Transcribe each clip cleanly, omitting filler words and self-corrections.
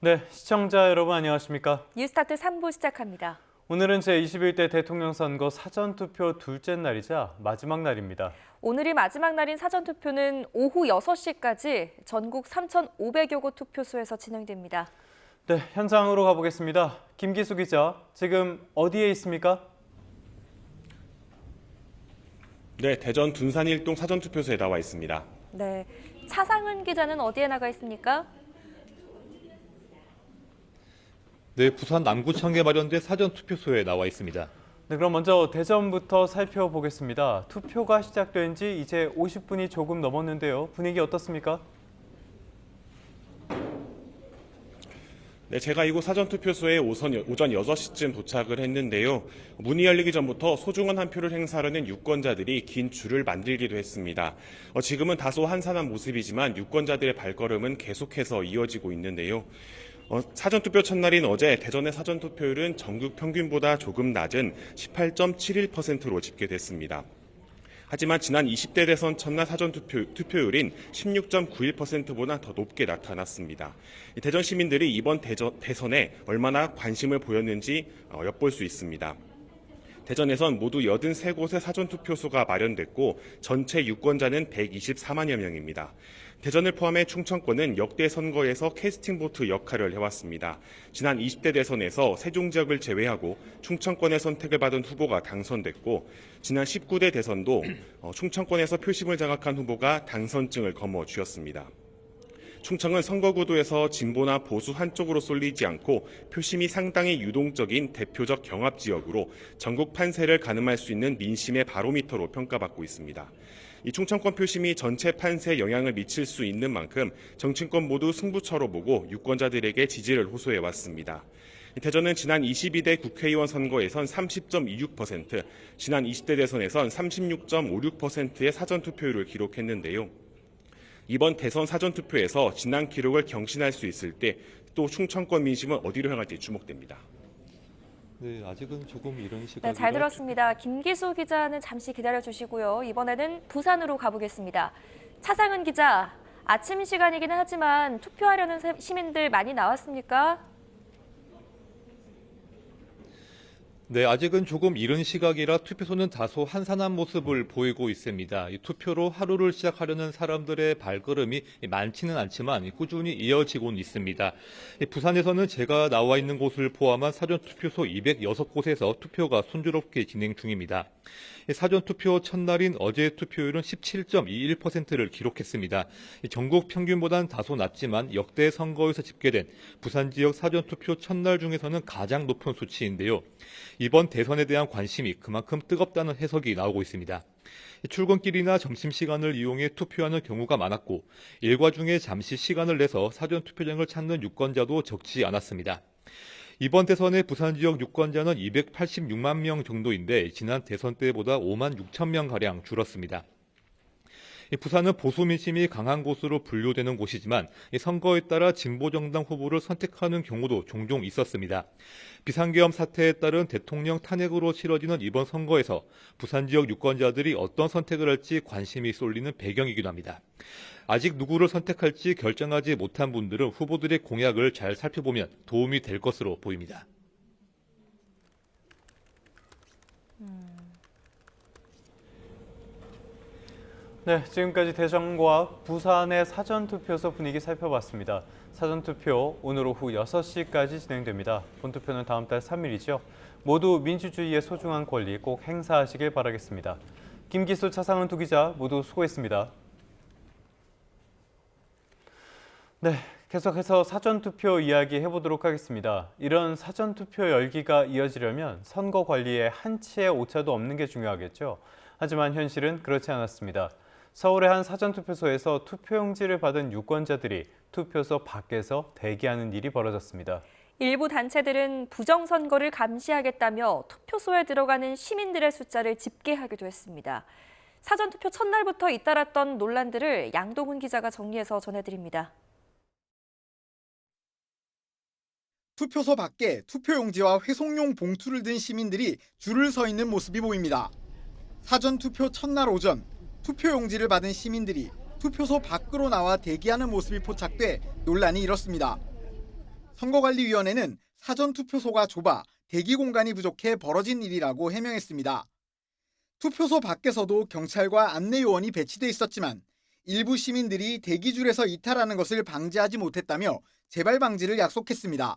네, 시청자 여러분 안녕하십니까? 뉴스타트 3부 시작합니다. 오늘은 제21대 대통령 선거 사전투표 둘째 날이자 마지막 날입니다. 오늘이 마지막 날인 사전투표는 오후 6시까지 전국 3,500여 곳 투표소에서 진행됩니다. 네, 현장으로 가보겠습니다. 김기수 기자, 지금 어디에 있습니까? 네, 대전 둔산 일동 사전투표소에 나와 있습니다. 네, 차상은 기자는 어디에 나가 있습니까? 네, 부산 남구청에 마련된 사전투표소에 나와 있습니다. 네, 그럼 먼저 대전부터 살펴보겠습니다. 투표가 시작된 지 이제 50분이 조금 넘었는데요. 분위기 어떻습니까? 네, 제가 이곳 사전투표소에 오전 6시쯤 도착을 했는데요. 문이 열리기 전부터 소중한 한 표를 행사하려는 유권자들이 긴 줄을 만들기도 했습니다. 지금은 다소 한산한 모습이지만 유권자들의 발걸음은 계속해서 이어지고 있는데요. 사전투표 첫날인 어제 대전의 사전투표율은 전국 평균보다 조금 낮은 18.71%로 집계됐습니다. 하지만 지난 20대 대선 첫날 사전투표율인 16.91%보다 더 높게 나타났습니다. 대전 시민들이 이번 대선에 얼마나 관심을 보였는지 엿볼 수 있습니다. 대전에선 모두 83곳의 사전투표소가 마련됐고 전체 유권자는 124만여 명입니다. 대전을 포함해 충청권은 역대 선거에서 캐스팅보트 역할을 해왔습니다. 지난 20대 대선에서 세종 지역을 제외하고 충청권의 선택을 받은 후보가 당선됐고 지난 19대 대선도 충청권에서 표심을 장악한 후보가 당선증을 거머쥐었습니다. 충청은 선거구도에서 진보나 보수 한쪽으로 쏠리지 않고 표심이 상당히 유동적인 대표적 경합지역으로 전국 판세를 가늠할 수 있는 민심의 바로미터로 평가받고 있습니다. 이 충청권 표심이 전체 판세에 영향을 미칠 수 있는 만큼 정치권 모두 승부처로 보고 유권자들에게 지지를 호소해왔습니다. 대전은 지난 22대 국회의원 선거에선 30.26%, 지난 20대 대선에선 36.56%의 사전투표율을 기록했는데요. 이번 대선 사전투표에서 지난 기록을 경신할 수 있을 때 또 충청권 민심은 어디로 향할지 주목됩니다. 네, 아직은 조금 이런 시각. 네, 잘 들었습니다. 김기수 기자는 잠시 기다려 주시고요. 이번에는 부산으로 가보겠습니다. 차상은 기자, 아침 시간이기는 하지만 투표하려는 시민들 많이 나왔습니까? 네, 아직은 조금 이른 시각이라 투표소는 다소 한산한 모습을 보이고 있습니다. 이 투표로 하루를 시작하려는 사람들의 발걸음이 많지는 않지만 꾸준히 이어지고는 있습니다. 부산에서는 제가 나와 있는 곳을 포함한 사전투표소 206곳에서 투표가 순조롭게 진행 중입니다. 사전투표 첫날인 어제 투표율은 17.21%를 기록했습니다. 전국 평균보다는 다소 낮지만 역대 선거에서 집계된 부산 지역 사전투표 첫날 중에서는 가장 높은 수치인데요. 이번 대선에 대한 관심이 그만큼 뜨겁다는 해석이 나오고 있습니다. 출근길이나 점심시간을 이용해 투표하는 경우가 많았고 일과 중에 잠시 시간을 내서 사전투표장을 찾는 유권자도 적지 않았습니다. 이번 대선의 부산 지역 유권자는 286만 명 정도인데 지난 대선 때보다 5만 6천 명가량 줄었습니다. 부산은 보수 민심이 강한 곳으로 분류되는 곳이지만 선거에 따라 진보정당 후보를 선택하는 경우도 종종 있었습니다. 비상계엄 사태에 따른 대통령 탄핵으로 치러지는 이번 선거에서 부산 지역 유권자들이 어떤 선택을 할지 관심이 쏠리는 배경이기도 합니다. 아직 누구를 선택할지 결정하지 못한 분들은 후보들의 공약을 잘 살펴보면 도움이 될 것으로 보입니다. 네, 지금까지 대전과 부산의 사전투표소 분위기 살펴봤습니다. 사전투표 오늘 오후 6시까지 진행됩니다. 본투표는 다음 달 3일이죠. 모두 민주주의의 소중한 권리 꼭 행사하시길 바라겠습니다. 김기수, 차상은 두 기자 모두 수고했습니다. 네, 계속해서 사전투표 이야기 해보도록 하겠습니다. 이런 사전투표 열기가 이어지려면 선거 관리에 한치의 오차도 없는 게 중요하겠죠. 하지만 현실은 그렇지 않았습니다. 서울의 한 사전투표소에서 투표용지를 받은 유권자들이 투표소 밖에서 대기하는 일이 벌어졌습니다. 일부 단체들은 부정선거를 감시하겠다며 투표소에 들어가는 시민들의 숫자를 집계하기도 했습니다. 사전투표 첫날부터 잇따랐던 논란들을 양동훈 기자가 정리해서 전해드립니다. 투표소 밖에 투표용지와 회송용 봉투를 든 시민들이 줄을 서 있는 모습이 보입니다. 사전투표 첫날 오전 투표용지를 받은 시민들이 투표소 밖으로 나와 대기하는 모습이 포착돼 논란이 일었습니다. 선거관리위원회는 사전투표소가 좁아 대기 공간이 부족해 벌어진 일이라고 해명했습니다. 투표소 밖에서도 경찰과 안내요원이 배치돼 있었지만 일부 시민들이 대기줄에서 이탈하는 것을 방지하지 못했다며 재발 방지를 약속했습니다.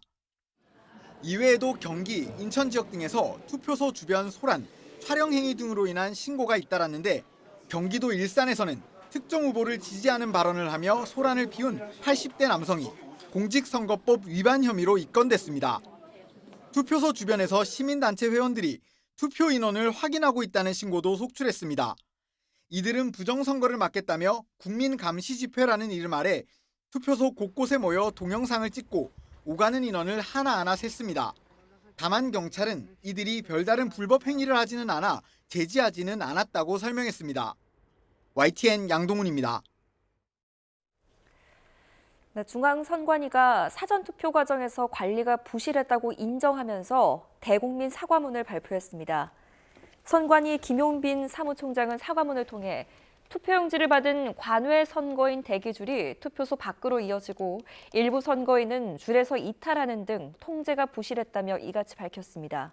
이외에도 경기, 인천 지역 등에서 투표소 주변 소란, 촬영 행위 등으로 인한 신고가 잇따랐는데 경기도 일산에서는 특정 후보를 지지하는 발언을 하며 소란을 피운 80대 남성이 공직선거법 위반 혐의로 입건됐습니다. 투표소 주변에서 시민단체 회원들이 투표 인원을 확인하고 있다는 신고도 속출했습니다. 이들은 부정선거를 막겠다며 국민감시집회라는 이름 아래 투표소 곳곳에 모여 동영상을 찍고 오가는 인원을 하나하나 셌습니다. 다만 경찰은 이들이 별다른 불법 행위를 하지는 않아 제지하지는 않았다고 설명했습니다. YTN 양동훈입니다. 네, 중앙선관위가 사전투표 과정에서 관리가 부실했다고 인정하면서 대국민 사과문을 발표했습니다. 선관위 김용빈 사무총장은 사과문을 통해 투표용지를 받은 관외 선거인 대기줄이 투표소 밖으로 이어지고 일부 선거인은 줄에서 이탈하는 등 통제가 부실했다며 이같이 밝혔습니다.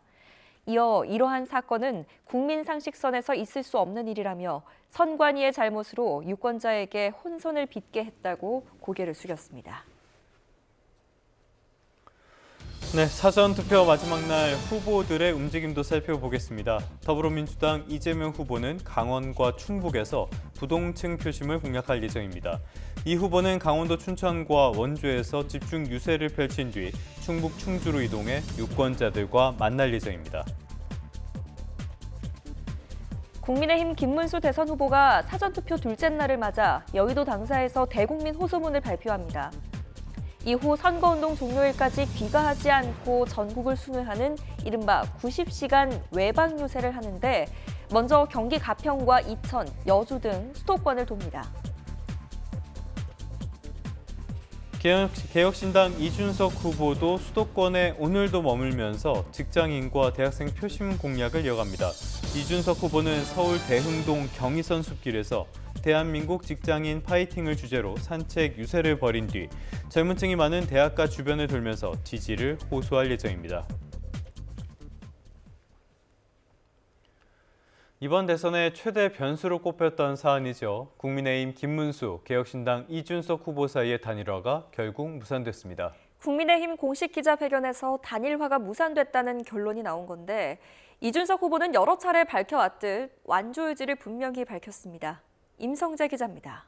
이어 이러한 사건은 국민상식선에서 있을 수 없는 일이라며 선관위의 잘못으로 유권자에게 혼선을 빚게 했다고 고개를 숙였습니다. 네, 사전투표 마지막 날 후보들의 움직임도 살펴보겠습니다. 더불어민주당 이재명 후보는 강원과 충북에서 부동층 표심을 공략할 예정입니다. 이 후보는 강원도 춘천과 원주에서 집중 유세를 펼친 뒤 충북 충주로 이동해 유권자들과 만날 예정입니다. 국민의힘 김문수 대선 후보가 사전투표 둘째 날을 맞아 여의도 당사에서 대국민 호소문을 발표합니다. 이후 선거운동 종료일까지 귀가하지 않고 전국을 순회하는 이른바 90시간 외박 유세를 하는데 먼저 경기 가평과 이천, 여주 등 수도권을 돕니다. 개혁신당 이준석 후보도 수도권에 오늘도 머물면서 직장인과 대학생 표심 공략을 이어갑니다. 이준석 후보는 서울 대흥동 경의선 숲길에서 대한민국 직장인 파이팅을 주제로 산책 유세를 벌인 뒤 젊은 층이 많은 대학가 주변을 돌면서 지지를 호소할 예정입니다. 이번 대선의 최대 변수로 꼽혔던 사안이죠. 국민의힘 김문수, 개혁신당 이준석 후보 사이의 단일화가 결국 무산됐습니다. 국민의힘 공식 기자회견에서 단일화가 무산됐다는 결론이 나온 건데 이준석 후보는 여러 차례 밝혀왔듯 완주 의지를 분명히 밝혔습니다. 임성재 기자입니다.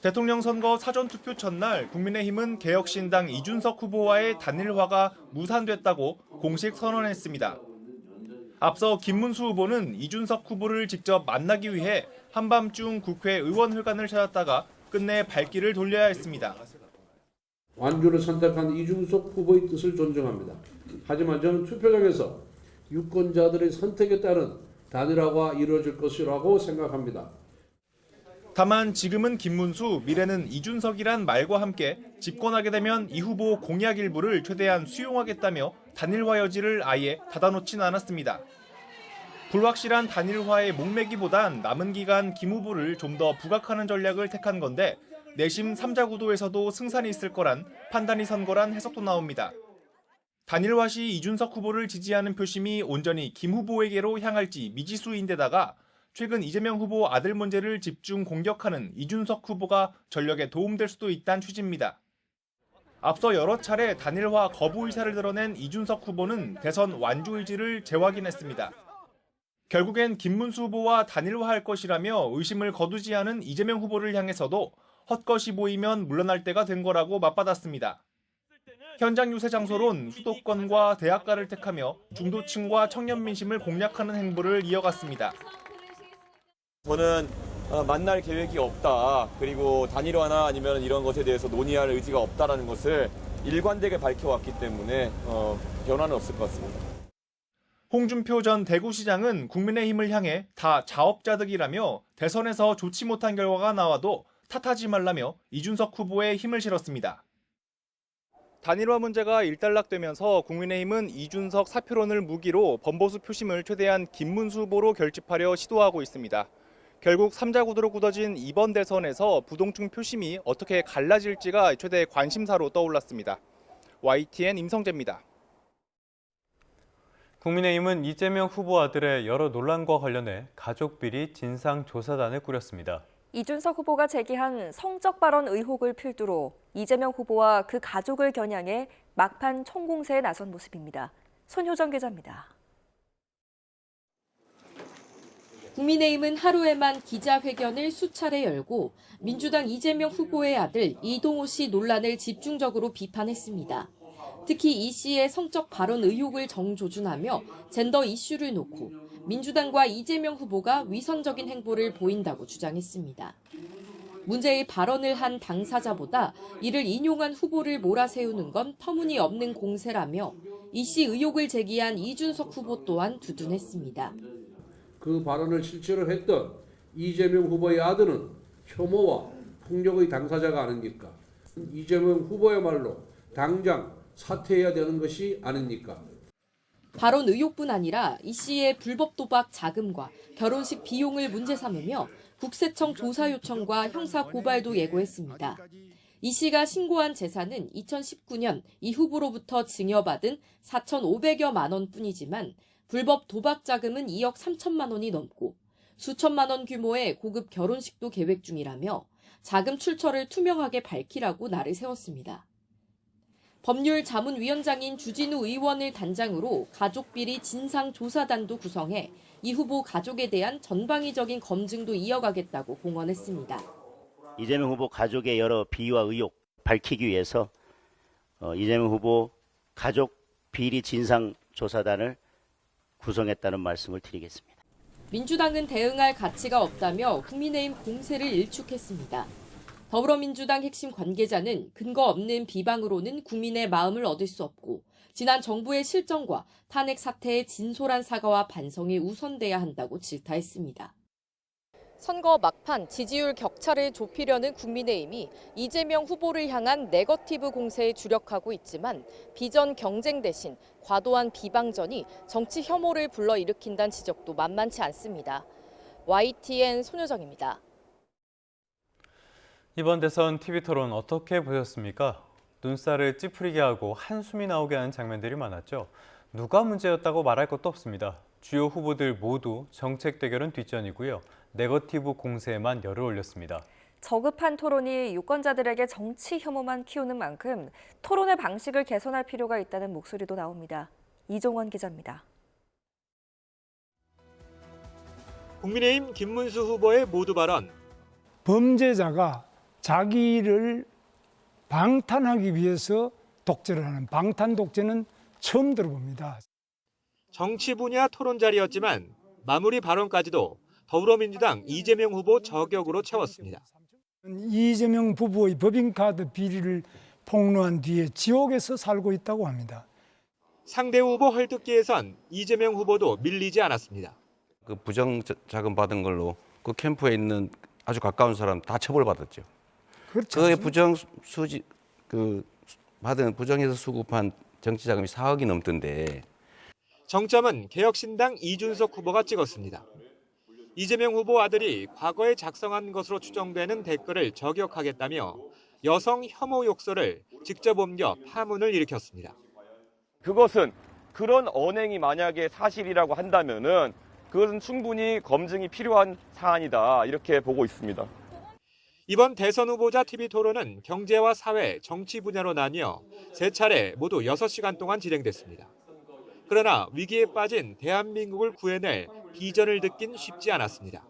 대통령 선거 사전투표 첫날 국민의힘은 개혁신당 이준석 후보와의 단일화가 무산됐다고 공식 선언했습니다. 앞서 김문수 후보는 이준석 후보를 직접 만나기 위해 한밤중 국회 의원회관을 찾았다가 끝내 발길을 돌려야 했습니다. 완주를 선택한 이준석 후보의 뜻을 존중합니다. 하지만 저는 투표장에서 유권자들의 선택에 따른 단일화가 이루어질 것이라고 생각합니다. 다만 지금은 김문수, 미래는 이준석이란 말과 함께 집권하게 되면 이 후보 공약 일부를 최대한 수용하겠다며 단일화 여지를 아예 닫아놓진 않았습니다. 불확실한 단일화의 목매기보단 남은 기간 김 후보를 좀 더 부각하는 전략을 택한 건데 내심 3자 구도에서도 승산이 있을 거란 판단이 선 거란 해석도 나옵니다. 단일화 시 이준석 후보를 지지하는 표심이 온전히 김 후보에게로 향할지 미지수인데다가 최근 이재명 후보 아들 문제를 집중 공격하는 이준석 후보가 전력에 도움될 수도 있다는 취지입니다. 앞서 여러 차례 단일화 거부 의사를 드러낸 이준석 후보는 대선 완주 의지를 재확인했습니다. 결국엔 김문수 후보와 단일화할 것이라며 의심을 거두지 않은 이재명 후보를 향해서도 헛것이 보이면 물러날 때가 된 거라고 맞받았습니다. 현장 유세 장소론 수도권과 대학가를 택하며 중도층과 청년 민심을 공략하는 행보를 이어갔습니다. 저는 만날 계획이 없다. 그리고 단일화나 아니면 이런 것에 대해서 논의할 의지가 없다라는 것을 일관되게 밝혀왔기 때문에 변화는 없을 것 같습니다. 홍준표 전 대구시장은 국민의힘을 향해 다 자업자득이라며 대선에서 좋지 못한 결과가 나와도 탓하지 말라며 이준석 후보에 힘을 실었습니다. 단일화 문제가 일단락되면서 국민의힘은 이준석 사표론을 무기로 번보수 표심을 최대한 김문수 후보로 결집하려 시도하고 있습니다. 결국 삼자구도로 굳어진 이번 대선에서 부동층 표심이 어떻게 갈라질지가 최대 관심사로 떠올랐습니다. YTN 임성재입니다. 국민의힘은 이재명 후보 아들의 여러 논란과 관련해 가족비리 진상조사단을 꾸렸습니다. 이준석 후보가 제기한 성적 발언 의혹을 필두로 이재명 후보와 그 가족을 겨냥해 막판 총공세에 나선 모습입니다. 손효정 기자입니다. 국민의힘은 하루에만 기자회견을 수차례 열고 민주당 이재명 후보의 아들 이동호 씨 논란을 집중적으로 비판했습니다. 특히 이 씨의 성적 발언 의혹을 정조준하며 젠더 이슈를 놓고 민주당과 이재명 후보가 위선적인 행보를 보인다고 주장했습니다. 문제의 발언을 한 당사자보다 이를 인용한 후보를 몰아세우는 건 터무니없는 공세라며 이 씨 의혹을 제기한 이준석 후보 또한 두둔했습니다. 그 발언을 실제로 했던 이재명 후보의 아들은 혐오와 폭력의 당사자가 아닙니까? 이재명 후보야말로 당장 사퇴해야 되는 것이 아닙니까? 발언 의혹뿐 아니라 이 씨의 불법 도박 자금과 결혼식 비용을 문제 삼으며 국세청 조사 요청과 형사 고발도 예고했습니다. 이 씨가 신고한 재산은 2019년 이 후보로부터 증여받은 4,500여만 원뿐이지만 불법 도박 자금은 2억 3천만 원이 넘고 수천만 원 규모의 고급 결혼식도 계획 중이라며 자금 출처를 투명하게 밝히라고 날을 세웠습니다. 법률자문위원장인 주진우 의원을 단장으로 가족비리 진상조사단도 구성해 이 후보 가족에 대한 전방위적인 검증도 이어가겠다고 공언했습니다. 이재명 후보 가족의 여러 비위와 의혹 밝히기 위해서 이재명 후보 가족 비리 진상조사단을 구성했다는 말씀을 드리겠습니다. 민주당은 대응할 가치가 없다며 국민의힘 공세를 일축했습니다. 더불어민주당 핵심 관계자는 근거 없는 비방으로는 국민의 마음을 얻을 수 없고 지난 정부의 실정과 탄핵 사태의 진솔한 사과와 반성이 우선돼야 한다고 질타했습니다. 선거 막판 지지율 격차를 좁히려는 국민의힘이 이재명 후보를 향한 네거티브 공세에 주력하고 있지만 비전 경쟁 대신 과도한 비방전이 정치 혐오를 불러일으킨다는 지적도 만만치 않습니다. YTN 손효정입니다. 이번 대선 TV토론 어떻게 보셨습니까? 눈살을 찌푸리게 하고 한숨이 나오게 하는 장면들이 많았죠. 누가 문제였다고 말할 것도 없습니다. 주요 후보들 모두 정책 대결은 뒷전이고요. 네거티브 공세에만 열을 올렸습니다. 저급한 토론이 유권자들에게 정치 혐오만 키우는 만큼 토론의 방식을 개선할 필요가 있다는 목소리도 나옵니다. 이종원 기자입니다. 국민의힘 김문수 후보의 모두 발언. 범죄자가 자기를 방탄하기 위해서 독재를 하는 방탄 독재는 처음 들어봅니다. 정치 분야 토론 자리였지만 마무리 발언까지도 더불어민주당 이재명 후보 저격으로 채웠습니다. 이재명 후보의 법인카드 비리를 폭로한 뒤에 지옥에서 살고 있다고 합니다. 상대 후보 헐뜯기에선 이재명 후보도 밀리지 않았습니다. 그 부정자금 받은 걸로 그 캠프에 있는 아주 가까운 사람 다 처벌받았죠. 그렇죠. 그의 받은 부정해서 수급한 정치자금이 4억이 넘던데. 정점은 개혁신당 이준석 후보가 찍었습니다. 이재명 후보 아들이 과거에 작성한 것으로 추정되는 댓글을 저격하겠다며 여성 혐오 욕설을 직접 옮겨 파문을 일으켰습니다. 그것은 그런 언행이 만약에 사실이라고 한다면은 그것은 충분히 검증이 필요한 사안이다 이렇게 보고 있습니다. 이번 대선 후보자 TV 토론은 경제와 사회, 정치 분야로 나뉘어 3차례 모두 6시간 동안 진행됐습니다. 그러나 위기에 빠진 대한민국을 구해낼 비전을 듣긴 쉽지 않았습니다.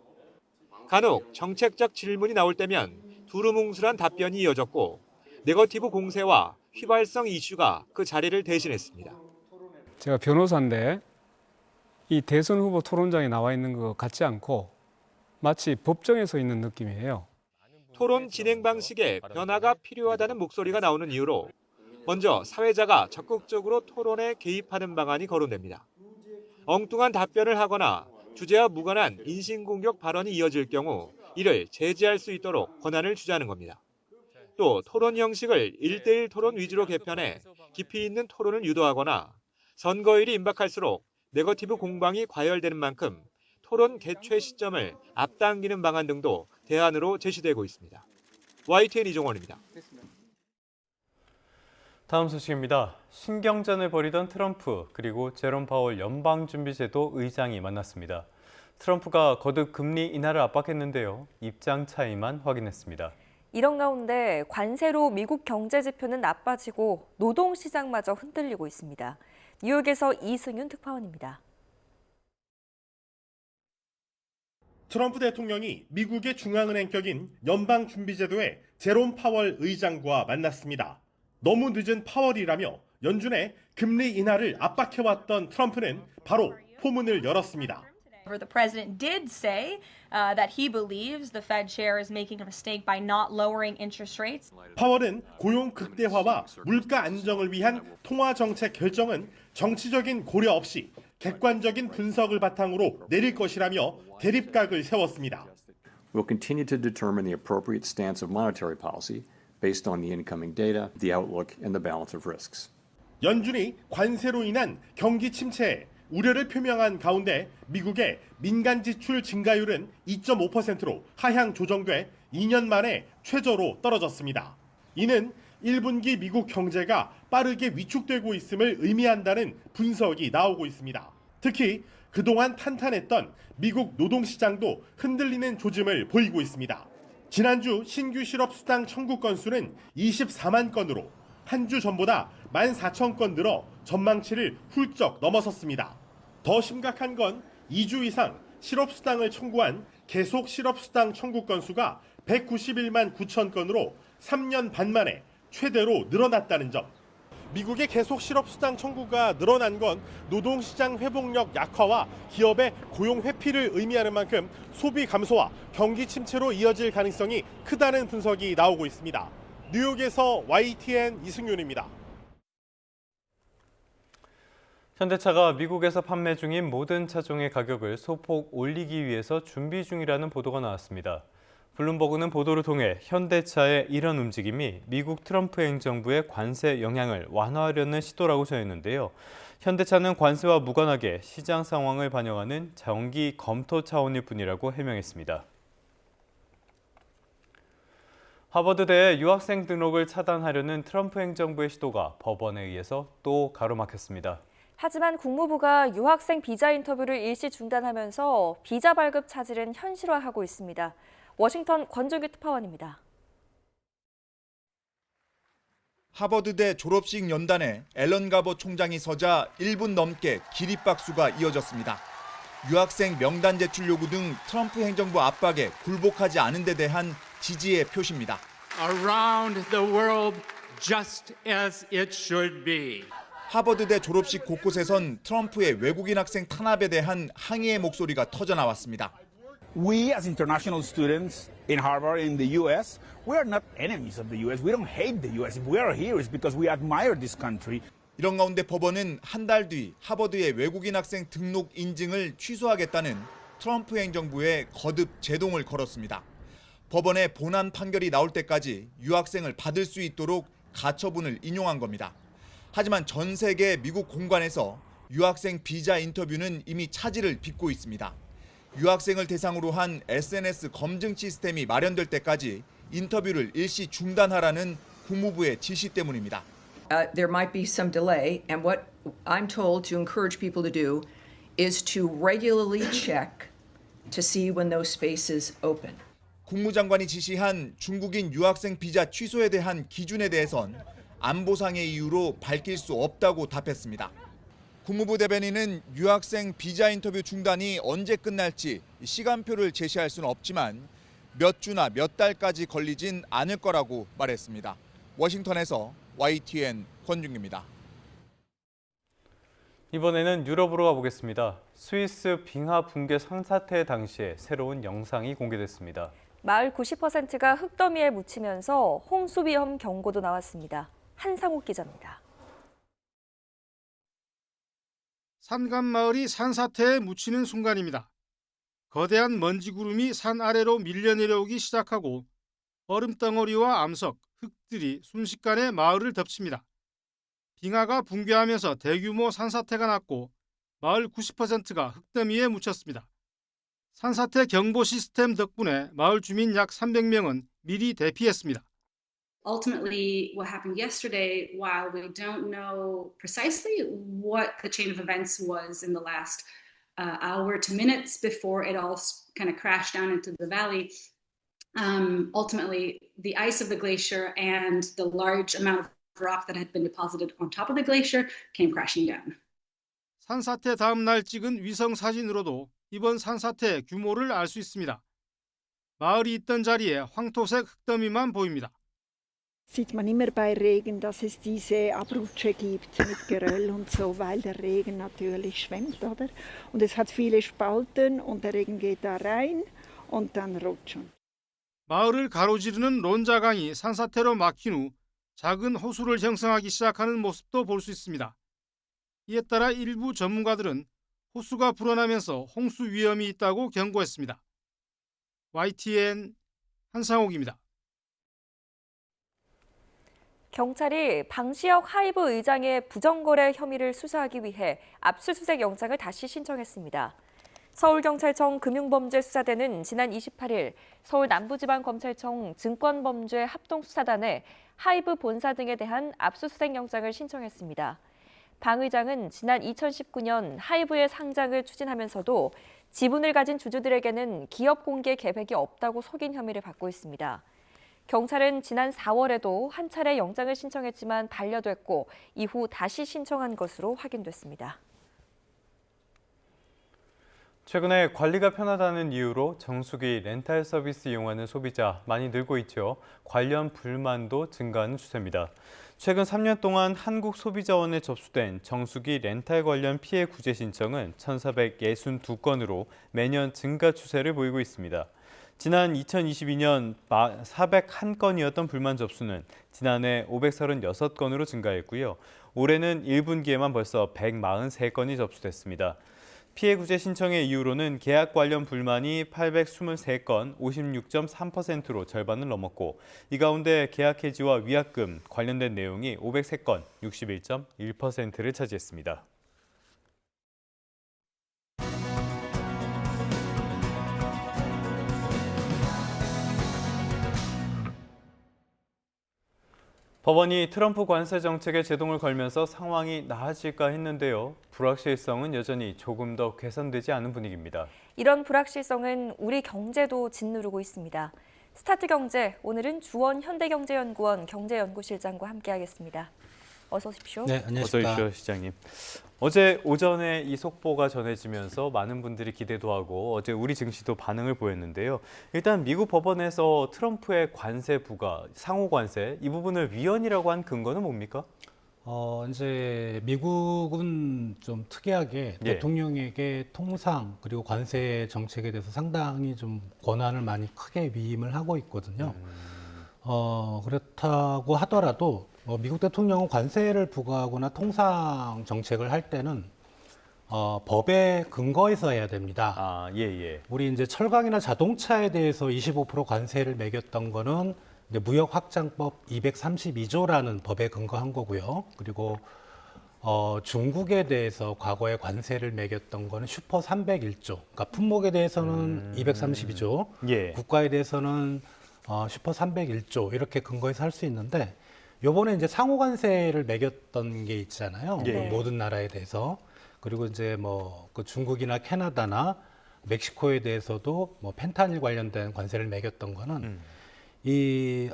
간혹 정책적 질문이 나올 때면 두루뭉술한 답변이 이어졌고 네거티브 공세와 휘발성 이슈가 그 자리를 대신했습니다. 제가 변호사인데 이 대선 후보 토론장에 나와 있는 것 같지 않고 마치 법정에 서 있는 느낌이에요. 토론 진행 방식에 변화가 필요하다는 목소리가 나오는 이유로 먼저 사회자가 적극적으로 토론에 개입하는 방안이 거론됩니다. 엉뚱한 답변을 하거나 주제와 무관한 인신공격 발언이 이어질 경우 이를 제지할 수 있도록 권한을 주자는 겁니다. 또 토론 형식을 1대1 토론 위주로 개편해 깊이 있는 토론을 유도하거나 선거일이 임박할수록 네거티브 공방이 과열되는 만큼 토론 개최 시점을 앞당기는 방안 등도 대안으로 제시되고 있습니다. YTN 이종원입니다. 다음 소식입니다. 신경전을 벌이던 트럼프 그리고 제롬 파월 연방준비제도 의장이 만났습니다. 트럼프가 거듭 금리 인하를 압박했는데요. 입장 차이만 확인했습니다. 이런 가운데 관세로 미국 경제 지표는 나빠지고 노동시장마저 흔들리고 있습니다. 뉴욕에서 이승윤 특파원입니다. 트럼프 대통령이 미국의 중앙은행격인 연방준비제도의 제롬 파월 의장과 만났습니다. 너무 늦은 파월이라며 연준의 금리 인하를 압박해왔던 트럼프는 바로 포문을 열었습니다. The president did say that he believes the Fed chair is making a mistake by not lowering interest rates. 파월은 고용 극대화와 물가 안정을 위한 통화 정책 결정은 정치적인 고려 없이 객관적인 분석을 바탕으로 내릴 것이라며 대립각을 세웠습니다. We'll continue to determine the appropriate stance of monetary policy based on the incoming data, the outlook, and the balance of risks. 연준이 관세로 인한 경기 침체에 우려를 표명한 가운데 미국의 민간 지출 증가율은 2.5%로 하향 조정돼 2년 만에 최저로 떨어졌습니다. 이는 1분기 미국 경제가 빠르게 위축되고 있음을 의미한다는 분석이 나오고 있습니다. 특히 그동안 탄탄했던 미국 노동시장도 흔들리는 조짐을 보이고 있습니다. 지난주 신규 실업수당 청구 건수는 24만 건으로 한 주 전보다 14,000건 늘어 전망치를 훌쩍 넘어섰습니다. 더 심각한 건 2주 이상 실업수당을 청구한 계속 실업수당 청구 건수가 191만 9천 건으로 3년 반 만에 최대로 늘어났다는 점. 미국의 계속 실업수당 청구가 늘어난 건 노동시장 회복력 약화와 기업의 고용 회피를 의미하는 만큼 소비 감소와 경기 침체로 이어질 가능성이 크다는 분석이 나오고 있습니다. 뉴욕에서 YTN 이승윤입니다. 현대차가 미국에서 판매 중인 모든 차종의 가격을 소폭 올리기 위해서 준비 중이라는 보도가 나왔습니다. 블룸버그는 보도를 통해 현대차의 이런 움직임이 미국 트럼프 행정부의 관세 영향을 완화하려는 시도라고 전했는데요. 현대차는 관세와 무관하게 시장 상황을 반영하는 정기 검토 차원일 뿐이라고 해명했습니다. 하버드대의 유학생 등록을 차단하려는 트럼프 행정부의 시도가 법원에 의해서 또 가로막혔습니다. 하지만 국무부가 유학생 비자 인터뷰를 일시 중단하면서 비자 발급 차질은 현실화하고 있습니다. 워싱턴 권종규 특파원입니다. 하버드대 졸업식 연단에 앨런 가버 총장이 서자 1분 넘게 기립박수가 이어졌습니다. 유학생 명단 제출 요구 등 트럼프 행정부 압박에 굴복하지 않은 데 대한 지지의 표시입니다. Around the world just as it should be. 하버드대 졸업식 곳곳에선 트럼프의 외국인 학생 탄압에 대한 항의의 목소리가 터져나왔습니다. We as international students in Harvard in the US, we are not enemies of the US. We don't hate the US. If we are here, it's because we admire this country. 이런 가운데 법원은 한 달 뒤 하버드의 외국인 학생 등록 인증을 취소하겠다는 트럼프 행정부에 거듭 제동을 걸었습니다. 법원의 본안 판결이 나올 때까지 유학생을 받을 수 있도록 가처분을 인용한 겁니다. 하지만 전 세계 미국 공관에서 유학생 비자 인터뷰는 이미 차질을 빚고 있습니다. 유학생을 대상으로 한 SNS 검증 시스템이 마련될 때까지 인터뷰를 일시 중단하라는 국무부의 지시 때문입니다. There might be some delay, and what I'm told to encourage people to do is to regularly check to see when those spaces open. 국무장관이 지시한 중국인 유학생 비자 취소에 대한 기준에 대해선 안보상의 이유로 밝힐 수 없다고 답했습니다. 국무부 대변인은 유학생 비자 인터뷰 중단이 언제 끝날지 시간표를 제시할 수는 없지만 몇 주나 몇 달까지 걸리진 않을 거라고 말했습니다. 워싱턴에서 YTN 권중기입니다. 이번에는 유럽으로 가보겠습니다. 스위스 빙하 붕괴 상사태 당시에 새로운 영상이 공개됐습니다. 마을 90%가 흙더미에 묻히면서 홍수 위험 경고도 나왔습니다. 한상욱 기자입니다. 산간 마을이 산사태에 묻히는 순간입니다. 거대한 먼지 구름이 산 아래로 밀려 내려오기 시작하고 얼음덩어리와 암석, 흙들이 순식간에 마을을 덮칩니다. 빙하가 붕괴하면서 대규모 산사태가 났고 마을 90%가 흙더미에 묻혔습니다. 산사태 경보 시스템 덕분에 마을 주민 약 300명은 미리 대피했습니다. Ultimately, what happened yesterday, while we don't know precisely what the chain of events was in the last hour to minutes before it all kind of crashed down into the valley, ultimately the ice of the glacier and the large amount of rock that had been deposited on top of the glacier came crashing down. 산사태 다음 날 찍은 위성 사진으로도 이번 산사태 규모를 알 수 있습니다. 마을이 있던 자리에 황토색 흙더미만 보입니다. Sieht man immer bei Regen, dass es diese Abrutsche gibt mit Geröll und so, weil der Regen natürlich schwemmt, oder? Und es hat viele Spalten und der Regen geht da rein und dann rutschen. 마을을 가로지르는 론자강이 산사태로 막힌 후 작은 호수를 형성하기 시작하는 모습도 볼 수 있습니다. 이에 따라 일부 전문가들은 호수가 불어나면서 홍수 위험이 있다고 경고했습니다. YTN 한상옥입니다. 경찰이 방시혁 하이브 의장의 부정거래 혐의를 수사하기 위해 압수수색 영장을 다시 신청했습니다. 서울경찰청 금융범죄수사대는 지난 28일 서울 남부지방검찰청 증권범죄 합동수사단에 하이브 본사 등에 대한 압수수색 영장을 신청했습니다. 방 의장은 지난 2019년 하이브의 상장을 추진하면서도 지분을 가진 주주들에게는 기업 공개 계획이 없다고 속인 혐의를 받고 있습니다. 경찰은 지난 4월에도 한 차례 영장을 신청했지만 반려됐고 이후 다시 신청한 것으로 확인됐습니다. 최근에 관리가 편하다는 이유로 정수기 렌탈 서비스 이용하는 소비자 많이 늘고 있죠. 관련 불만도 증가하는 추세입니다. 최근 3년 동안 한국소비자원에 접수된 정수기 렌탈 관련 피해 구제 신청은 1,462건으로 매년 증가 추세를 보이고 있습니다. 지난 2022년 401건이었던 불만 접수는 지난해 536건으로 증가했고요. 올해는 1분기에만 벌써 143건이 접수됐습니다. 피해 구제 신청의 이유로는 계약 관련 불만이 823건, 56.3%로 절반을 넘었고 이 가운데 계약 해지와 위약금 관련된 내용이 503건, 61.1%를 차지했습니다. 법원이 트럼프 관세 정책에 제동을 걸면서 상황이 나아질까 했는데요. 불확실성은 여전히 조금 더 개선되지 않은 분위기입니다. 이런 불확실성은 우리 경제도 짓누르고 있습니다. 스타트경제, 오늘은 주원 현대경제연구원 경제연구실장과 함께하겠습니다. 어서 오십시오. 네, 안녕하십니까. 어서 오십시오, 시장님. 어제 오전에 이 속보가 전해지면서 많은 분들이 기대도 하고 어제 우리 증시도 반응을 보였는데요. 일단 미국 법원에서 트럼프의 관세 부과, 상호 관세 이 부분을 위헌이라고 한 근거는 뭡니까? 이제 미국은 좀 특이하게 대통령에게 통상 그리고 관세 정책에 대해서 상당히 좀 권한을 많이 크게 위임을 하고 있거든요. 그렇다고 하더라도 미국 대통령은 관세를 부과하거나 통상 정책을 할 때는 법에 근거해서 해야 됩니다. 우리 이제 철강이나 자동차에 대해서 25% 관세를 매겼던 거는 이제 무역확장법 232조라는 법에 근거한 거고요. 그리고 중국에 대해서 과거에 관세를 매겼던 거는 슈퍼 301조. 그러니까 품목에 대해서는 232조, 국가에 대해서는 슈퍼 301조 이렇게 근거해서 할 수 있는데 요번에 이제 상호 관세를 매겼던 게 있잖아요. 모든 나라에 대해서. 그리고 이제 뭐 그 중국이나 캐나다나 멕시코에 대해서도 뭐 펜타닐 관련된 관세를 매겼던 거는 이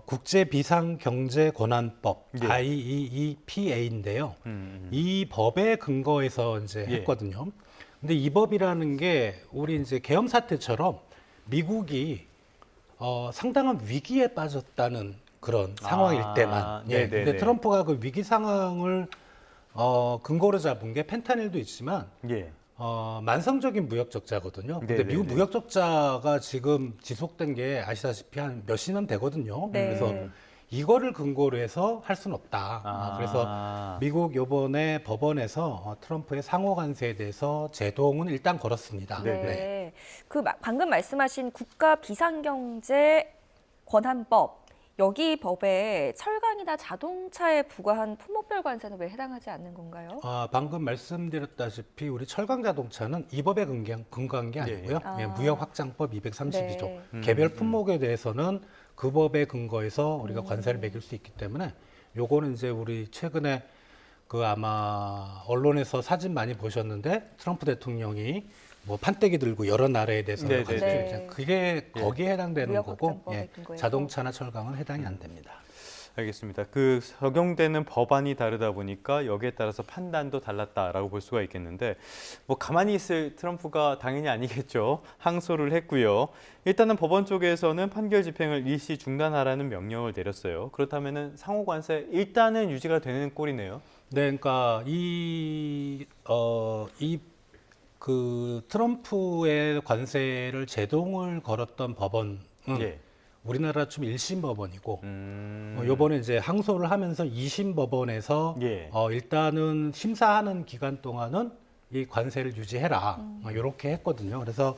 국제 비상 경제 권한법 IEEPA인데요. 이 법에 근거해서 이제 했거든요. 근데 이 법이라는 게 우리 이제 계엄 사태처럼 미국이 상당한 위기에 빠졌다는 그런 상황일 때만. 근데 트럼프가 그 위기 상황을 근거로 잡은 게 펜타닐도 있지만 만성적인 무역 적자거든요. 근데 미국 무역 적자가 지금 지속된 게 아시다시피 한 몇십 년 되거든요. 그래서 이거를 근거로 해서 할 수는 없다. 그래서 미국 요번에 법원에서 트럼프의 상호 관세에 대해서 제동은 일단 걸었습니다. 그 방금 말씀하신 국가 비상경제 권한법 여기 법에 철강이나 자동차에 부과한 품목별 관세는 왜 해당하지 않는 건가요? 방금 말씀드렸다시피 우리 철강 자동차는 이 법에 근거한 게 아니고요. 예, 무역확장법 232조 네. 개별 품목에 대해서는 그 법에 근거해서 우리가 관세를 매길 수 있기 때문에 요거는 이제 우리 최근에 그 아마 언론에서 사진 많이 보셨는데 트럼프 대통령이 뭐 판때기 들고 여러 나라에 대해서 관세 그게 거기에 해당되는 거고 자동차나 철강은 해당이 안 됩니다. 알겠습니다. 그 적용되는 법안이 다르다 보니까 여기에 따라서 판단도 달랐다라고 볼 수가 있겠는데 뭐 가만히 있을 트럼프가 당연히 아니겠죠. 항소를 했고요. 일단은 법원 쪽에서는 판결 집행을 일시 중단하라는 명령을 내렸어요. 그렇다면은 상호 관세 일단은 유지가 되는 꼴이네요. 네, 그러니까 그 트럼프의 관세를 제동을 걸었던 법원은 우리나라 좀 1심 법원이고 이번에 이제 항소를 하면서 2심 법원에서 일단은 심사하는 기간 동안은 이 관세를 유지해라 이렇게 했거든요. 그래서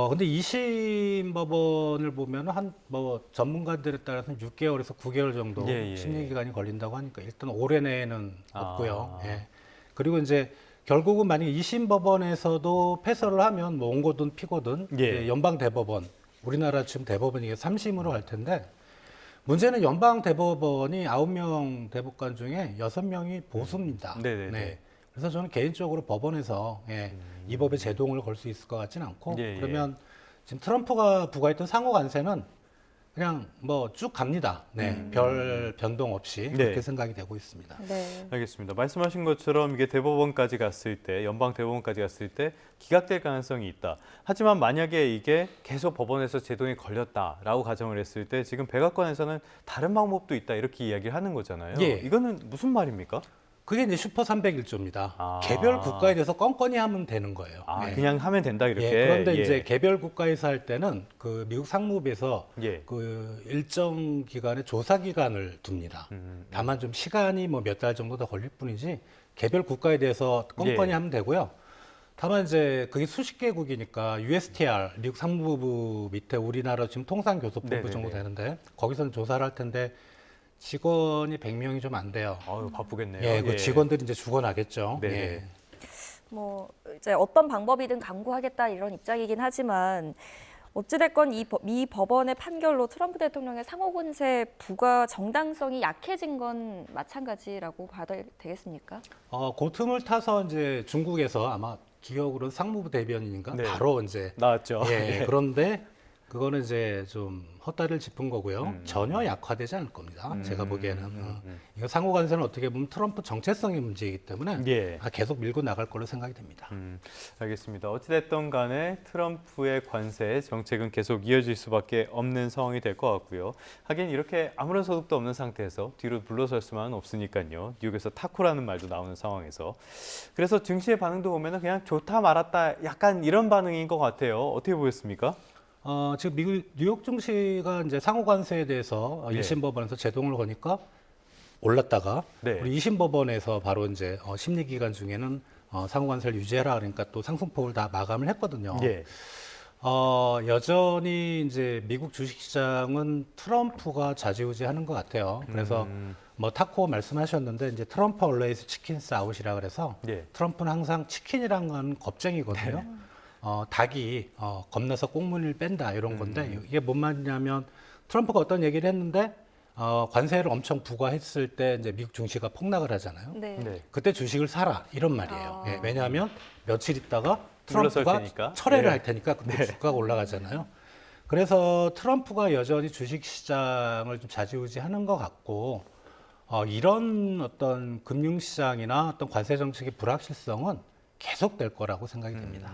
근데 2심 법원을 보면 뭐 전문가들에 따라서는 6개월에서 9개월 정도 심리 기간이 걸린다고 하니까 일단 올해 내에는 없고요. 예. 그리고 이제 결국은 만약에 2심 법원에서도 패소를 하면 뭐 옹거든 피고든 연방 대법원 우리나라 지금 대법원이 3심으로 갈 텐데 문제는 연방 대법원이 9명 대법관 중에 6명이 보수입니다. 네. 그래서 저는 개인적으로 법원에서 이 법에 제동을 걸 수 있을 것 같지는 않고 그러면 지금 트럼프가 부과했던 상호 관세는 그냥 뭐 쭉 갑니다. 별 변동 없이 그렇게 생각이 되고 있습니다. 알겠습니다. 말씀하신 것처럼 이게 대법원까지 갔을 때, 연방 대법원까지 갔을 때 기각될 가능성이 있다. 하지만 만약에 이게 계속 법원에서 제동이 걸렸다라고 가정을 했을 때 지금 백악관에서는 다른 방법도 있다 이렇게 이야기를 하는 거잖아요. 이거는 무슨 말입니까? 그게 이제 슈퍼 301조입니다. 개별 국가에 대해서 건건히 하면 되는 거예요. 그냥 하면 된다 이렇게. 그런데 이제 개별 국가에서 할 때는 그 미국 상무부에서 그 일정 기간의 조사 기간을 둡니다. 다만 좀 시간이 뭐 몇 달 정도 더 걸릴 뿐이지 개별 국가에 대해서 건건히 하면 되고요. 다만 이제 그게 수십 개국이니까 USTR 미국 상무부 밑에 우리나라 지금 통상교섭본부 정도 되는데 거기서는 조사를 할 텐데. 직원이 100명이 좀 안 돼요. 바쁘겠네요. 그 직원들이 이제 죽어나겠죠. 뭐 이제 어떤 방법이든 강구하겠다 이런 입장이긴 하지만 어찌됐건 이 법원의 판결로 트럼프 대통령의 상호 관세 부과 정당성이 약해진 건 마찬가지라고 봐도 되겠습니까? 그 틈을 타서 이제 중국에서 아마 기억으로 상무부 대변인인가 바로 이제 나왔죠. 그런데 그거는 이제 좀 헛다리를 짚은 거고요. 전혀 약화되지 않을 겁니다. 제가 보기에는. 이거 상호 관세는 어떻게 보면 트럼프 정체성의 문제이기 때문에 계속 밀고 나갈 걸로 생각이 됩니다. 알겠습니다. 어찌됐든 간에 트럼프의 관세 정책은 계속 이어질 수밖에 없는 상황이 될 것 같고요. 하긴 이렇게 아무런 소득도 없는 상태에서 뒤로 물러설 수만은 없으니까요. 뉴욕에서 타코라는 말도 나오는 상황에서. 그래서 증시의 반응도 보면 그냥 좋다 말았다 약간 이런 반응인 것 같아요. 어떻게 보였습니까? 지금 미국 뉴욕 증시가 이제 상호 관세에 대해서 1심 법원에서 제동을 거니까 올랐다가 우리 2심 법원에서 바로 이제 심리 기간 중에는 상호 관세를 유지해라 그러니까 또 상승폭을 다 마감을 했거든요. 여전히 이제 미국 주식시장은 트럼프가 좌지우지하는 것 같아요. 그래서 뭐 타코 말씀하셨는데 이제 트럼프 always chickens out이라 그래서 트럼프는 항상 치킨이란 건 겁쟁이거든요. 닭이 겁나서 꽁무니를 뺀다 이런 건데 이게 뭔 말이냐면 트럼프가 어떤 얘기를 했는데 관세를 엄청 부과했을 때 이제 미국 증시가 폭락을 하잖아요. 그때 주식을 사라 이런 말이에요. 왜냐하면 며칠 있다가 트럼프가 철회를 할 테니까 그때 주가가 올라가잖아요. 그래서 트럼프가 여전히 주식시장을 좀 좌지우지하는 것 같고 이런 어떤 금융시장이나 어떤 관세 정책의 불확실성은 계속될 거라고 생각이 됩니다.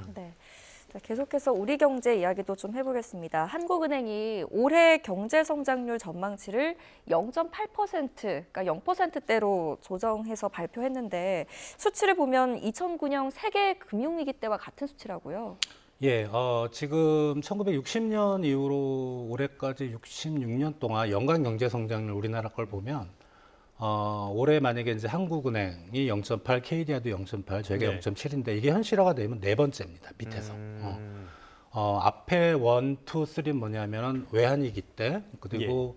자, 계속해서 우리 경제 이야기도 좀 해보겠습니다. 한국은행이 올해 경제 성장률 전망치를 0.8%, 그러니까 0%대로 조정해서 발표했는데 수치를 보면 2009년 세계 금융위기 때와 같은 수치라고요. 지금 1960년 이후로 올해까지 66년 동안 연간 경제 성장률 우리나라 걸 보면 올해 만약에 이제 한국은행이 0.8, KDI도 0.8, 저희가 0.7인데 이게 현실화가 되면 네 번째입니다. 밑에서. 앞에 1, 2, 3는 뭐냐면은 외환위기 때 그리고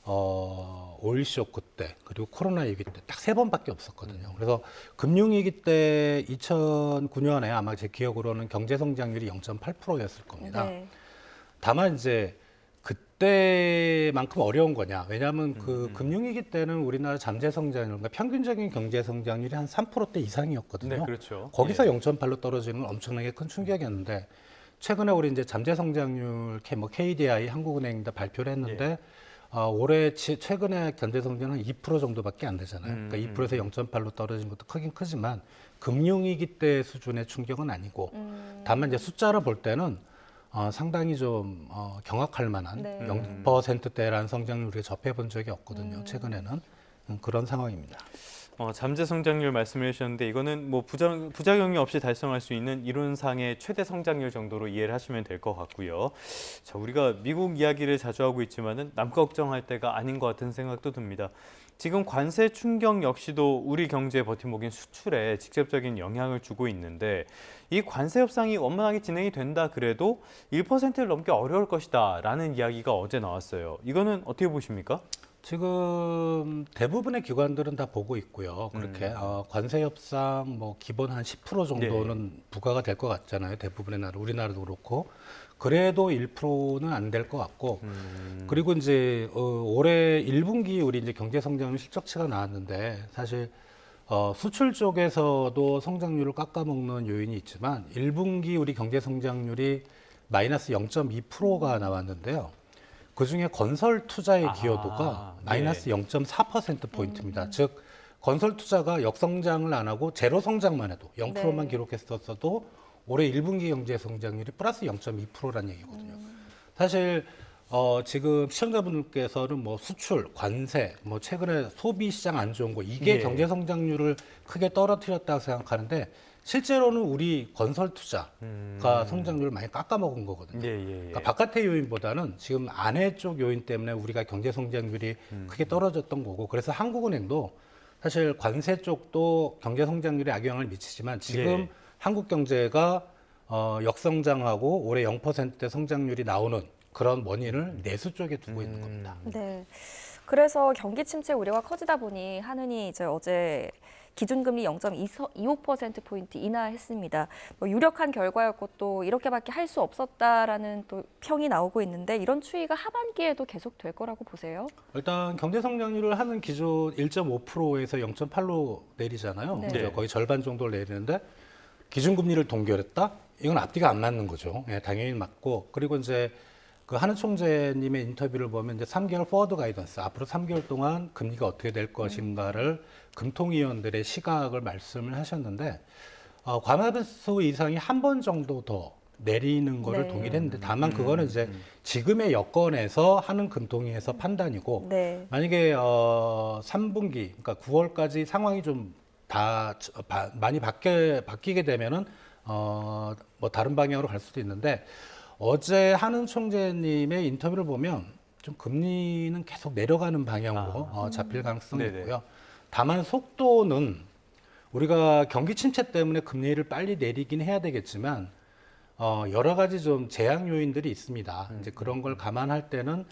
오일 쇼크 때 그리고 코로나 위기 때 딱 3번밖에 없었거든요. 그래서 금융위기 때 2009년에 아마 제 기억으로는 경제 성장률이 0.8%였을 겁니다. 네. 다만 이제 그때만큼 어려운 거냐? 왜냐하면 그 금융위기 때는 우리나라 잠재 성장률, 그러니까 평균적인 경제 성장률이 한 3%대 이상이었거든요. 네, 그렇죠. 거기서 예. 0.8로 떨어지는 건 엄청나게 큰 충격이었는데 최근에 우리 이제 잠재 성장률 뭐 KDI 한국은행도 발표를 했는데 올해 최근에 경제 성장은 2% 정도밖에 안 되잖아요. 그러니까 2%에서 0.8로 떨어진 것도 크긴 크지만 금융위기 때 수준의 충격은 아니고 다만 이제 숫자를 볼 때는 상당히 좀 경악할 만한 네. 0%대라는 성장률을 우리가 접해본 적이 없거든요. 최근에는 그런 상황입니다. 잠재 성장률 말씀을 해주셨는데 이거는 뭐 부작용이 없이 달성할 수 있는 이론상의 최대 성장률 정도로 이해를 하시면 될 것 같고요. 자, 우리가 미국 이야기를 자주 하고 있지만은 남 걱정할 때가 아닌 것 같은 생각도 듭니다. 지금 관세 충격 역시도 우리 경제의 버팀목인 수출에 직접적인 영향을 주고 있는데 이 관세 협상이 원만하게 진행이 된다 그래도 1%를 넘기 어려울 것이다 라는 이야기가 어제 나왔어요. 이거는 어떻게 보십니까? 지금 대부분의 기관들은 다 보고 있고요. 그렇게 관세 협상 뭐 기본 한 10% 정도는 부과가 될 것 같잖아요. 대부분의 나라, 우리나라도 그렇고. 그래도 1%는 안 될 것 같고. 그리고 이제 올해 1분기 우리 이제 경제 성장률 실적치가 나왔는데 사실 수출 쪽에서도 성장률을 깎아먹는 요인이 있지만 1분기 우리 경제 성장률이 마이너스 0.2%가 나왔는데요. 그중에 건설 투자의 기여도가 마이너스 0.4%포인트입니다. 즉 건설 투자가 역성장을 안 하고 제로 성장만 해도 0%만 기록했었어도 올해 1분기 경제 성장률이 플러스 0.2%라는 얘기거든요. 사실 지금 시청자분들께서는 뭐 수출, 관세, 뭐 최근에 소비 시장 안 좋은 거 이게 경제 성장률을 크게 떨어뜨렸다고 생각하는데 실제로는 우리 건설 투자가 성장률을 많이 깎아먹은 거거든요. 그러니까 바깥의 요인보다는 지금 안에 쪽 요인 때문에 우리가 경제 성장률이 크게 떨어졌던 거고 그래서 한국은행도 사실 관세 쪽도 경제 성장률에 악영향을 미치지만 지금 한국 경제가 역성장하고 올해 0%대 성장률이 나오는 그런 원인을 내수 쪽에 두고 있는 겁니다. 네. 그래서 경기 침체 우려가 커지다 보니 한은이 이제 어제 기준금리 0.25%포인트 인하했습니다. 뭐 유력한 결과였고 또 이렇게밖에 할 수 없었다라는 또 평이 나오고 있는데 이런 추이가 하반기에도 계속될 거라고 보세요? 일단 경제 성장률을 하는 기준 1.5%에서 0.8로 내리잖아요. 네. 그죠? 거의 절반 정도를 내리는데 기준금리를 동결했다? 이건 앞뒤가 안 맞는 거죠. 예, 당연히 맞고 그리고 이제 그 한은 총재님의 인터뷰를 보면 이제 3개월 포워드 가이던스 앞으로 3개월 동안 금리가 어떻게 될 것인가를 금통위원들의 시각을 말씀을 하셨는데 과마배수 이상이 한 번 정도 더 내리는 거를 동의를 했는데 다만 그거는 이제 지금의 여건에서 하는 금통위에서 판단이고 만약에 3분기 그러니까 9월까지 상황이 좀 다 많이 바뀌게 되면은 뭐 다른 방향으로 갈 수도 있는데 어제 한은 총재님의 인터뷰를 보면 좀 금리는 계속 내려가는 방향으로 잡힐 가능성이 있고요. 다만 속도는 우리가 경기 침체 때문에 금리를 빨리 내리긴 해야 되겠지만 여러 가지 좀 제약 요인들이 있습니다. 이제 그런 걸 감안할 때는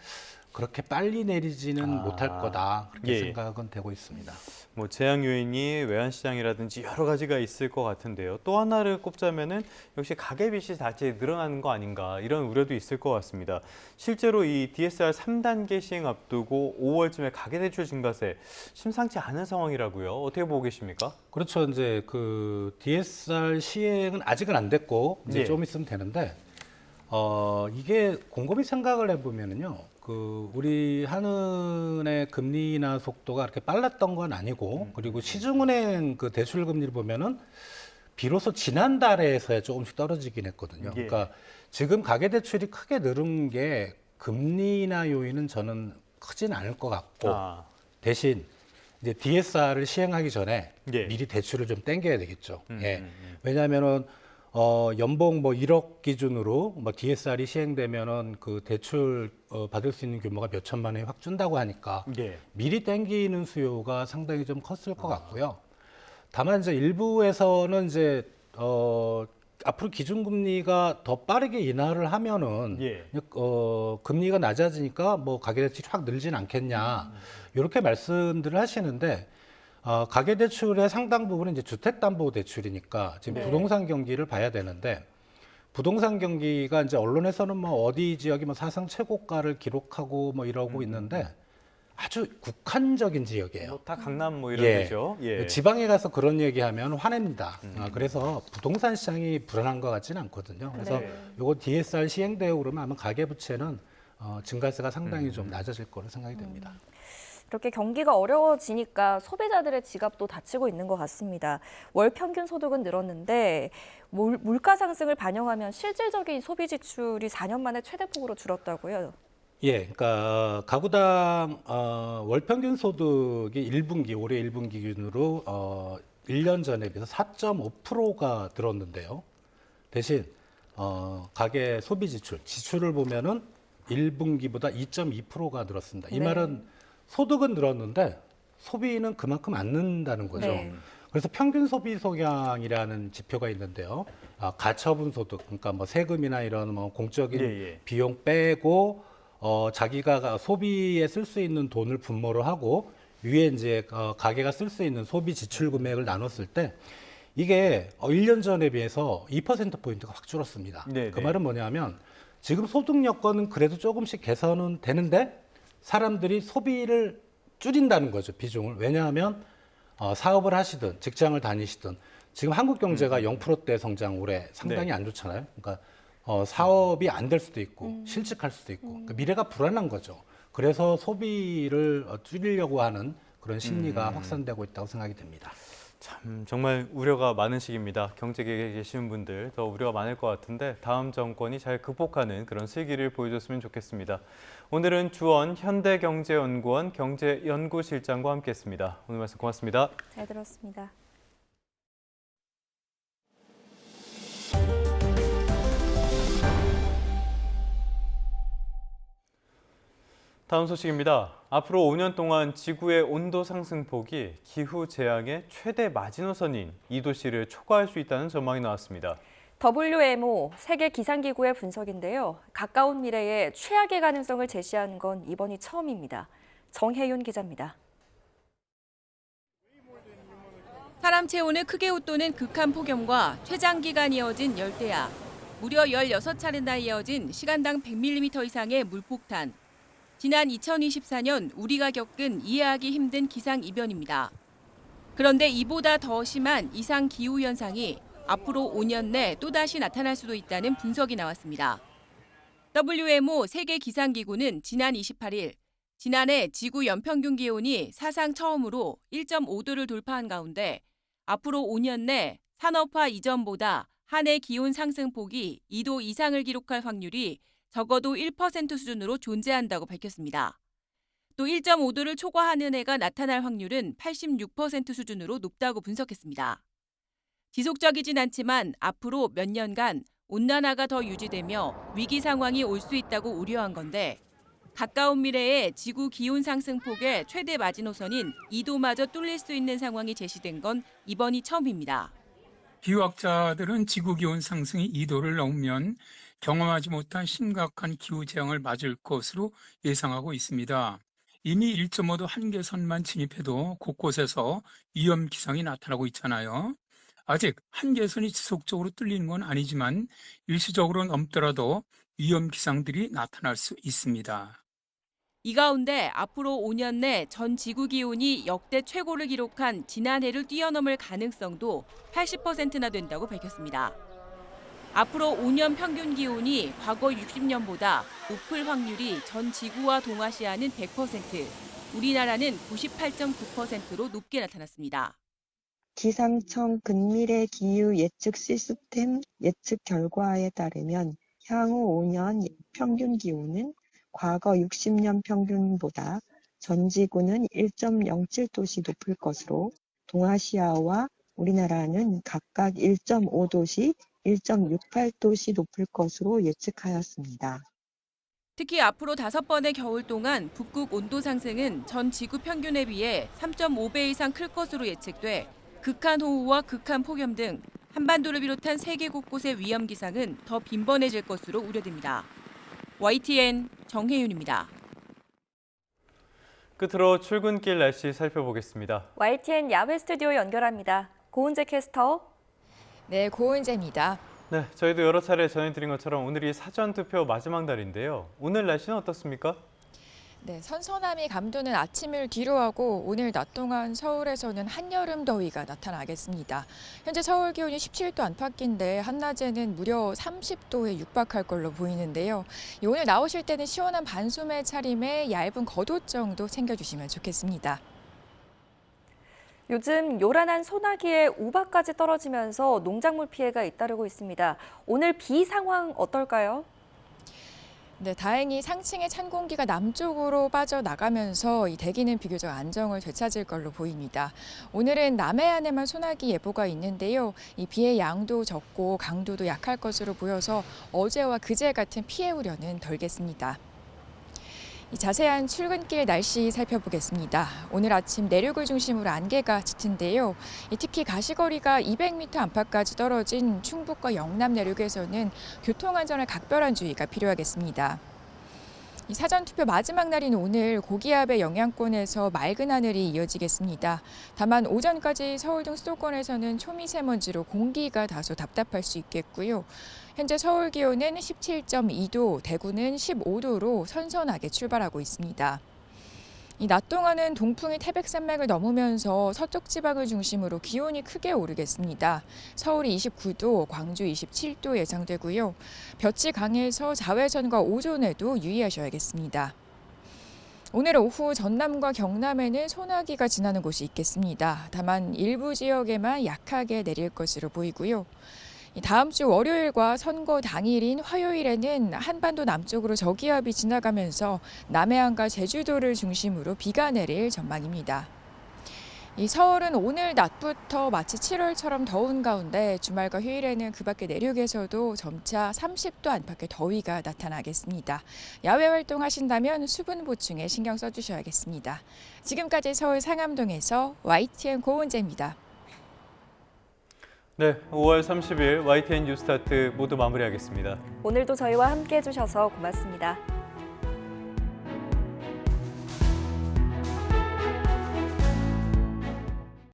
그렇게 빨리 내리지는 못할 거다 그렇게 생각은 되고 있습니다. 뭐 제약 요인이 외환시장이라든지 여러 가지가 있을 것 같은데요. 또 하나를 꼽자면은 역시 가계빚이 다시 늘어나는 거 아닌가 이런 우려도 있을 것 같습니다. 실제로 이 DSR 3단계 시행 앞두고 5월쯤에 가계대출 증가세 심상치 않은 상황이라고요. 어떻게 보고 계십니까? 그렇죠. 이제 그 DSR 시행은 아직은 안 됐고 이제 좀 있으면 되는데 이게 곰곰이 생각을 해보면은요. 그 우리 한은의 금리 인하 속도가 그렇게 빨랐던 건 아니고 그리고 시중은행 그 대출 금리를 보면은 비로소 지난달에서야 조금씩 떨어지긴 했거든요. 그러니까 지금 가계 대출이 크게 늘은 게 금리 인하 요인은 저는 크진 않을 것 같고 대신 이제 DSR을 시행하기 전에 미리 대출을 좀 땡겨야 되겠죠. 왜냐하면은 연봉 뭐 1억 기준으로 뭐 DSR이 시행되면은 그 대출 받을 수 있는 규모가 몇 천만 원이 확 준다고 하니까 미리 땡기는 수요가 상당히 좀 컸을 것 같고요. 다만 이제 일부에서는 이제 앞으로 기준금리가 더 빠르게 인하를 하면은 금리가 낮아지니까 뭐 가계대출이 확 늘진 않겠냐 이렇게 말씀들을 하시는데 가계대출의 상당 부분은 이제 주택담보대출이니까 지금 부동산 경기를 봐야 되는데 부동산 경기가 이제 언론에서는 뭐 어디 지역이 뭐 사상 최고가를 기록하고 뭐 이러고 있는데 아주 국한적인 지역이에요. 다 강남 뭐 이런 데죠. 지방에 가서 그런 얘기하면 화냅니다. 그래서 부동산 시장이 불안한 것 같지는 않거든요. 그래서 이거 DSR 시행되고 그러면 아마 가계부채는 증가세가 상당히 좀 낮아질 거로 생각이 됩니다. 이렇게 경기가 어려워지니까 소비자들의 지갑도 다치고 있는 것 같습니다. 월 평균 소득은 늘었는데 물가 상승을 반영하면 실질적인 소비 지출이 4년 만에 최대폭으로 줄었다고요. 그러니까 가구당 월 평균 소득이 1분기 올해 1분기 기준으로 1년 전에 비해서 4.5%가 늘었는데요. 대신 가계 소비 지출을 보면은 1분기보다 2.2%가 늘었습니다. 이 말은 소득은 늘었는데 소비는 그만큼 안 는다는 거죠. 그래서 평균 소비 소량이라는 지표가 있는데요. 가처분 소득, 그러니까 뭐 세금이나 이런 뭐 공적인 비용 빼고 자기가 소비에 쓸 수 있는 돈을 분모를 하고 위에 이제 가게가 쓸 수 있는 소비 지출 금액을 나눴을 때 이게 1년 전에 비해서 2%포인트가 확 줄었습니다. 그 말은 뭐냐면 지금 소득 여건은 그래도 조금씩 개선은 되는데 사람들이 소비를 줄인다는 거죠, 비중을. 왜냐하면 사업을 하시든 직장을 다니시든 지금 한국 경제가 0%대 성장 올해 상당히 안 좋잖아요. 그러니까 사업이 안 될 수도 있고 실직할 수도 있고 그러니까 미래가 불안한 거죠. 그래서 소비를 줄이려고 하는 그런 심리가 확산되고 있다고 생각이 됩니다. 참 정말 우려가 많은 시기입니다. 경제계에 계시는 분들 더 우려가 많을 것 같은데 다음 정권이 잘 극복하는 그런 슬기를 보여줬으면 좋겠습니다. 오늘은 주원 현대경제연구원 경제연구실장과 함께했습니다. 오늘 말씀 고맙습니다. 잘 들었습니다. 다음 소식입니다. 앞으로 5년 동안 지구의 온도 상승폭이 기후 재앙의 최대 마지노선인 이 도시를 초과할 수 있다는 전망이 나왔습니다. WMO 세계 기상기구의 분석인데요. 가까운 미래에 최악의 가능성을 제시하는 건 이번이 처음입니다. 정혜윤 기자입니다. 사람 체온을 크게 웃도는 극한 폭염과 최장기간 이어진 열대야, 무려 16차례나 이어진 시간당 100mm 이상의 물폭탄. 지난 2024년 우리가 겪은 이해하기 힘든 기상이변입니다. 그런데 이보다 더 심한 이상 기후 현상이 앞으로 5년 내 또다시 나타날 수도 있다는 분석이 나왔습니다. WMO 세계기상기구는 지난 28일 지난해 지구 연평균 기온이 사상 처음으로 1.5도를 돌파한 가운데 앞으로 5년 내 산업화 이전보다 한 해 기온 상승폭이 2도 이상을 기록할 확률이 적어도 1% 수준으로 존재한다고 밝혔습니다. 또 1.5도를 초과하는 해가 나타날 확률은 86% 수준으로 높다고 분석했습니다. 지속적이진 않지만 앞으로 몇 년간 온난화가 더 유지되며 위기 상황이 올 수 있다고 우려한 건데 가까운 미래에 지구 기온 상승폭의 최대 마지노선인 2도마저 뚫릴 수 있는 상황이 제시된 건 이번이 처음입니다. 기후학자들은 지구 기온 상승이 2도를 넘으면 경험하지 못한 심각한 기후 재앙을 맞을 것으로 예상하고 있습니다. 이미 1.5도 한계선만 진입해도 곳곳에서 위험 기상이 나타나고 있잖아요. 아직 한계선이 지속적으로 뚫리는 건 아니지만 일시적으로 넘더라도 위험 기상들이 나타날 수 있습니다. 이 가운데 앞으로 5년 내 전 지구 기온이 역대 최고를 기록한 지난해를 뛰어넘을 가능성도 80%나 된다고 밝혔습니다. 앞으로 5년 평균 기온이 과거 60년보다 높을 확률이 전 지구와 동아시아는 100%, 우리나라는 98.9%로 높게 나타났습니다. 기상청 근미래 기후 예측 시스템 예측 결과에 따르면 향후 5년 평균 기온은 과거 60년 평균보다 전 지구는 1.07도씩 높을 것으로 동아시아와 우리나라는 각각 1.5도씩 1.68도씩 높을 것으로 예측하였습니다. 특히 앞으로 5번의 겨울 동안 북극 온도 상승은 전 지구 평균에 비해 3.5배 이상 클 것으로 예측돼 극한 호우와 극한 폭염 등 한반도를 비롯한 세계 곳곳의 위험 기상은 더 빈번해질 것으로 우려됩니다. YTN 정혜윤입니다. 끝으로 출근길 날씨 살펴보겠습니다. YTN 야외 스튜디오 연결합니다. 고은재 캐스터. 네, 고은재입니다. 네, 저희도 여러 차례 전해드린 것처럼 오늘이 사전투표 마지막 날인데요. 오늘 날씨는 어떻습니까? 네, 선선함이 감도는 아침을 뒤로하고 오늘 낮 동안 서울에서는 한여름 더위가 나타나겠습니다. 현재 서울 기온이 17도 안팎인데 한낮에는 무려 30도에 육박할 걸로 보이는데요. 오늘 나오실 때는 시원한 반소매 차림에 얇은 겉옷 정도 챙겨주시면 좋겠습니다. 요즘 요란한 소나기에 우박까지 떨어지면서 농작물 피해가 잇따르고 있습니다. 오늘 비 상황 어떨까요? 네, 다행히 상층의 찬 공기가 남쪽으로 빠져나가면서 이 대기는 비교적 안정을 되찾을 걸로 보입니다. 오늘은 남해안에만 소나기 예보가 있는데요. 이 비의 양도 적고 강도도 약할 것으로 보여서 어제와 그제 같은 피해 우려는 덜겠습니다. 자세한 출근길 날씨 살펴보겠습니다. 오늘 아침 내륙을 중심으로 안개가 짙은데요. 특히 가시거리가 200m 안팎까지 떨어진 충북과 영남 내륙에서는 교통안전에 각별한 주의가 필요하겠습니다. 사전투표 마지막 날인 오늘 고기압의 영향권에서 맑은 하늘이 이어지겠습니다. 다만 오전까지 서울 등 수도권에서는 초미세먼지로 공기가 다소 답답할 수 있겠고요. 현재 서울 기온은 17.2도, 대구는 15도로 선선하게 출발하고 있습니다. 낮 동안은 동풍이 태백산맥을 넘으면서 서쪽 지방을 중심으로 기온이 크게 오르겠습니다. 서울이 29도, 광주 27도 예상되고요. 볕이 강해서 자외선과 오존에도 유의하셔야겠습니다. 오늘 오후 전남과 경남에는 소나기가 지나는 곳이 있겠습니다. 다만 일부 지역에만 약하게 내릴 것으로 보이고요. 다음 주 월요일과 선거 당일인 화요일에는 한반도 남쪽으로 저기압이 지나가면서 남해안과 제주도를 중심으로 비가 내릴 전망입니다. 서울은 오늘 낮부터 마치 7월처럼 더운 가운데 주말과 휴일에는 그 밖의 내륙에서도 점차 30도 안팎의 더위가 나타나겠습니다. 야외 활동하신다면 수분 보충에 신경 써주셔야겠습니다. 지금까지 서울 상암동에서 YTN 고은재입니다. 네, 5월 30일 YTN 뉴스타트 모두 마무리하겠습니다. 오늘도 저희와 함께 해주셔서 고맙습니다.